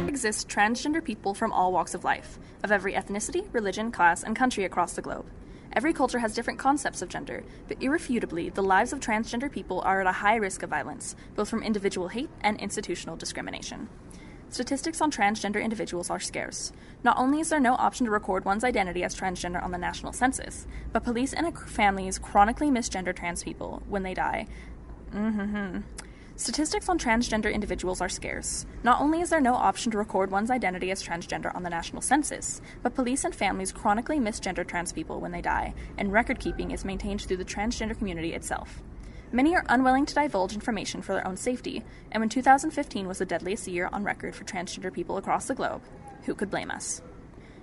Exist transgender people from all walks of life, of every ethnicity, religion, class, and country across the globe. Every culture has different concepts of gender, but irrefutably, the lives of transgender people are at a high risk of violence, both from individual hate and institutional discrimination. Statistics on transgender individuals are scarce. Not only is there no option to record one's identity as transgender on the national census, but police and families chronically misgender trans people when they die. Statistics on transgender individuals are scarce. Not only is there no option to record one's identity as transgender on the national census, but police and families chronically misgender trans people when they die, and record keeping is maintained through the transgender community itself. Many are unwilling to divulge information for their own safety, and when 2015 was the deadliest year on record for transgender people across the globe, who could blame us?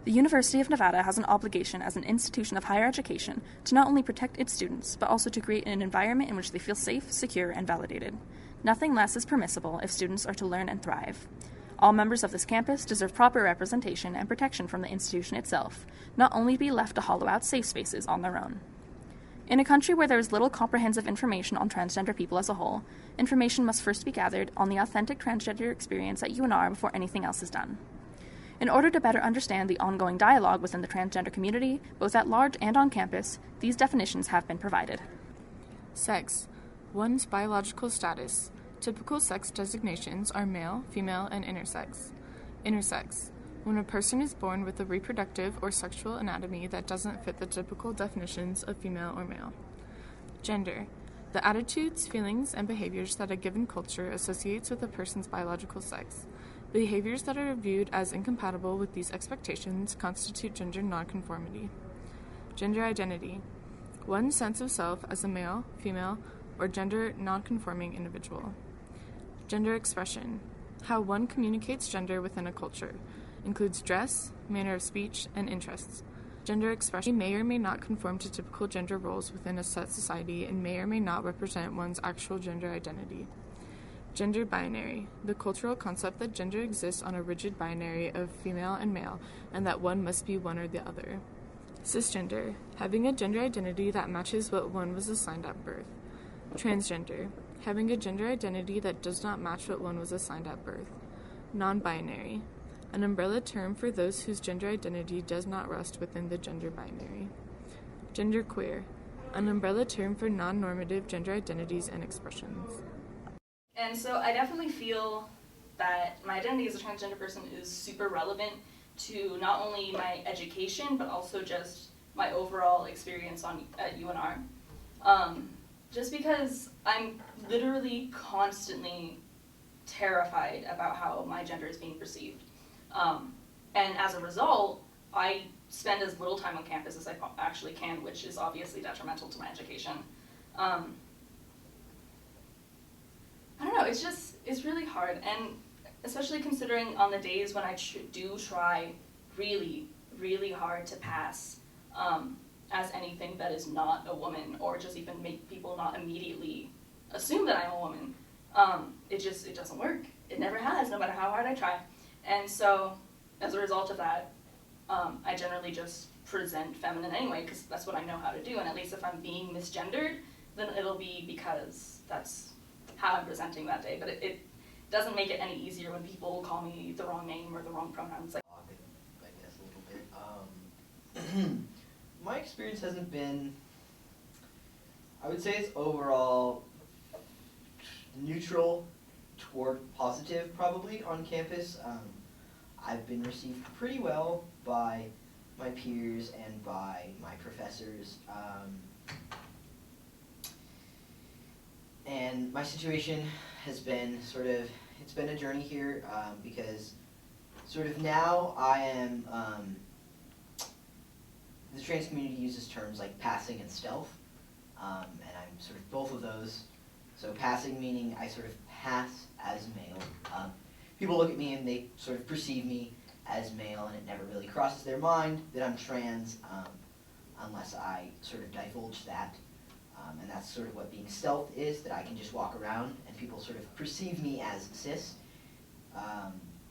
The University of Nevada has an obligation as an institution of higher education to not only protect its students, but also to create an environment in which they feel safe, secure, and validated. Nothing less is permissible if students are to learn and thrive. All members of this campus deserve proper representation and protection from the institution itself, not only to be left to hollow out safe spaces on their own. In a country where there is little comprehensive information on transgender people as a whole, information must first be gathered on the authentic transgender experience at UNR before anything else is done. In order to better understand the ongoing dialogue within the transgender community, both at large and on campus, these definitions have been provided. Sex. One's biological status. Typical sex designations are male, female, and intersex. Intersex. When a person is born with a reproductive or sexual anatomy that doesn't fit the typical definitions of female or male. Gender. The attitudes, feelings, and behaviors that a given culture associates with a person's biological sex. Behaviors that are viewed as incompatible with these expectations constitute gender nonconformity. Gender identity. One's sense of self as a male, female, or gender nonconforming individual. Gender expression. How one communicates gender within a culture. Includes dress, manner of speech, and interests. Gender expression may or may not conform to typical gender roles within a set society and may or may not represent one's actual gender identity. Gender binary. The cultural concept that gender exists on a rigid binary of female and male, and that one must be one or the other. Cisgender. Having a gender identity that matches what one was assigned at birth. Transgender. Having a gender identity that does not match what one was assigned at birth. Non-binary. An umbrella term for those whose gender identity does not rest within the gender binary. Genderqueer. An umbrella term for non-normative gender identities and expressions. And so I definitely feel that my identity as a transgender person is super relevant to not only my education, but also just my overall experience at UNR. Just because I'm literally constantly terrified about how my gender is being perceived. And as a result, I spend as little time on campus as I actually can, which is obviously detrimental to my education. I don't know, it's really hard, and especially considering on the days when I do try really, really hard to pass as anything that is not a woman, or just even make people not immediately assume that I'm a woman. It doesn't work. It never has, no matter how hard I try. And so, as a result of that, I generally just present feminine anyway, because that's what I know how to do, and at least if I'm being misgendered, then it'll be because that's how I'm presenting that day. But it doesn't make it any easier when people call me the wrong name or the wrong pronouns. I guess a little bit. My experience hasn't been, I would say it's overall neutral toward positive probably on campus. I've been received pretty well by my peers and by my professors. And my situation has been it's been a journey here because now I am, the trans community uses terms like passing and stealth, and I'm both of those. So passing meaning I pass as male. People look at me and they perceive me as male, and it never really crosses their mind that I'm trans unless I divulge that. And that's what being stealth is, that I can just walk around and people perceive me as cis,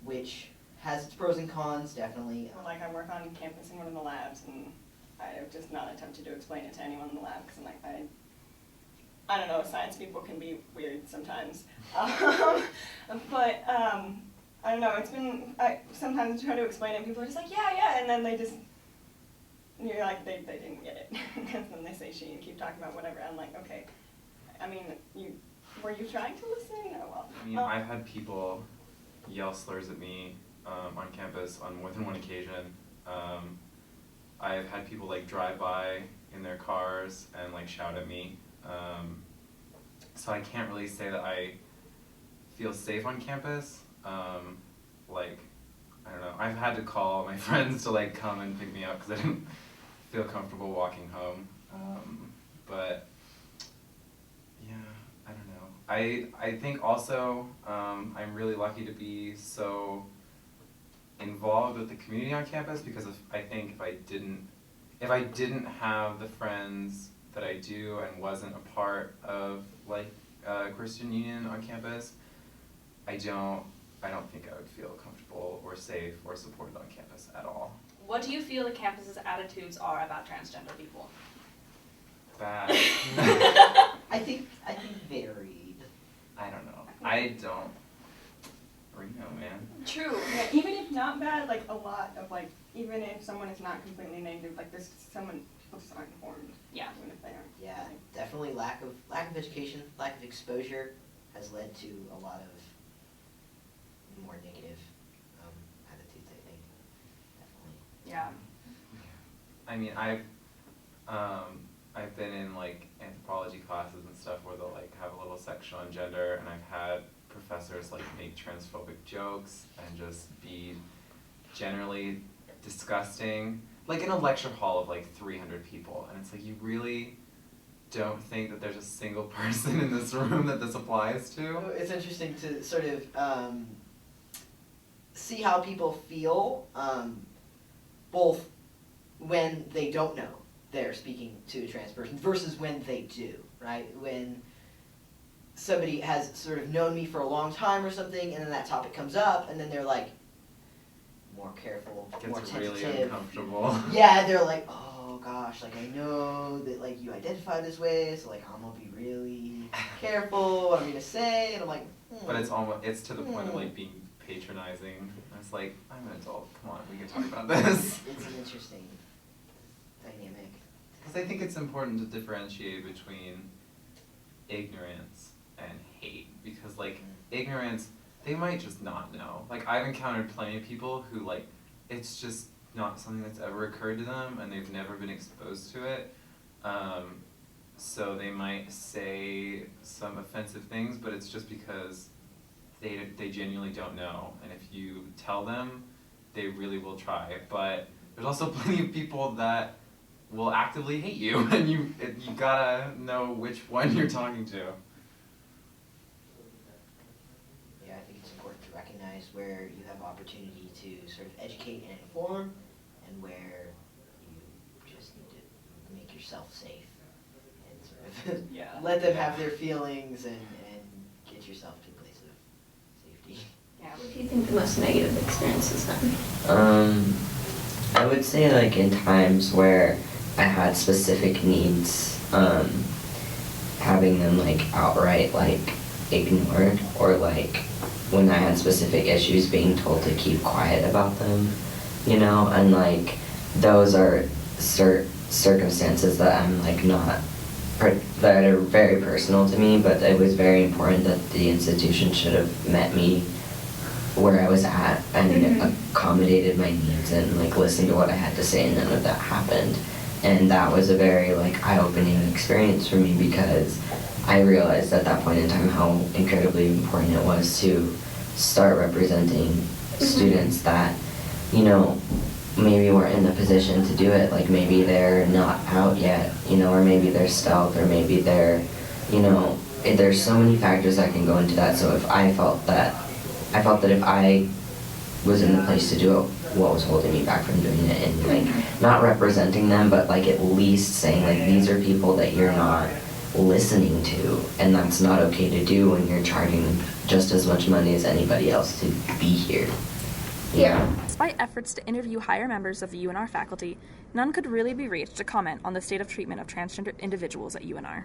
which has its pros and cons, definitely. Like I work on campus in one of the labs, and I have just not attempted to explain it to anyone in the lab because I'm like, I don't know, science people can be weird sometimes. But I don't know, it's been, sometimes I try to explain it and people are just like, yeah, and then they just, you're like, they didn't get it. Because then they say she and keep talking about whatever. I'm like, okay, I mean, were you trying to listen? Oh, well. I mean, I've had people yell slurs at me on campus on more than one occasion. I've had people like drive by in their cars and like shout at me. So I can't really say that I feel safe on campus. Like, I don't know, I've had to call my friends to like come and pick me up because I didn't feel comfortable walking home. But yeah, I don't know. I think also I'm really lucky to be so involved with the community on campus because I think if I didn't have the friends that I do and wasn't a part of like a Christian Union on campus, I don't think I would feel comfortable or safe or supported on campus at all. What do you feel the campus's attitudes are about transgender people? Bad. I think varied. I don't know. I don't. Reno, man. True. Yeah, even if not bad, like a lot of like, even if someone is not completely negative, like this, people just aren't informed. Yeah. Even if they aren't. Yeah, definitely lack of education, lack of exposure has led to a lot of more negative attitudes, I think. Definitely. Yeah. I mean, I've been in like anthropology classes and stuff where they'll like have a little section on gender, and I've had professors like make transphobic jokes and just be generally disgusting, like in a lecture hall of like 300 people, and it's like, you really don't think that there's a single person in this room that this applies to? It's interesting to sort of see how people feel, both when they don't know they're speaking to a trans person versus when they do, right? When somebody has sort of known me for a long time or something, and then that topic comes up, and then they're like more careful, more tentative. Really uncomfortable. Yeah, they're like, oh gosh, like I know that like you identify this way, so like I'm gonna be really careful what I'm gonna say, and I'm like, But it's to the point of like being patronizing. It's like, I'm an adult, come on, we can talk about this. It's an interesting dynamic. Because I think it's important to differentiate between ignorance and hate, because like ignorance, they might just not know. Like I've encountered plenty of people who like, it's just not something that's ever occurred to them and they've never been exposed to it. So they might say some offensive things, but it's just because they genuinely don't know. And if you tell them, they really will try. But there's also plenty of people that will actively hate you, and you gotta know which one you're talking to. Yeah, I think it's important to recognize where you have opportunity to sort of educate and inform, and where you just need to make yourself safe and sort of let them have their feelings and get yourself to a place of safety. Yeah. What do you think the most negative experience has been? I would say like in times where I had specific needs, having them like outright like ignored, or like when I had specific issues being told to keep quiet about them, you know, and like those are circumstances that I'm like not, that are very personal to me, but it was very important that the institution should have met me where I was at and accommodated my needs and like listened to what I had to say, and none of that happened. And that was a very like eye-opening experience for me, because I realized at that point in time how incredibly important it was to start representing students that, you know, maybe weren't in the position to do it. Like maybe they're not out yet, you know, or maybe they're stealth, or maybe they're, you know, there's so many factors that can go into that. So if I felt that if I was in the place to do it, what was holding me back from doing it, and like not representing them, but like at least saying like these are people that you're not listening to, and that's not okay to do when you're charging just as much money as anybody else to be here. Yeah. Despite efforts to interview higher members of the UNR faculty, none could really be reached to comment on the state of treatment of transgender individuals at UNR.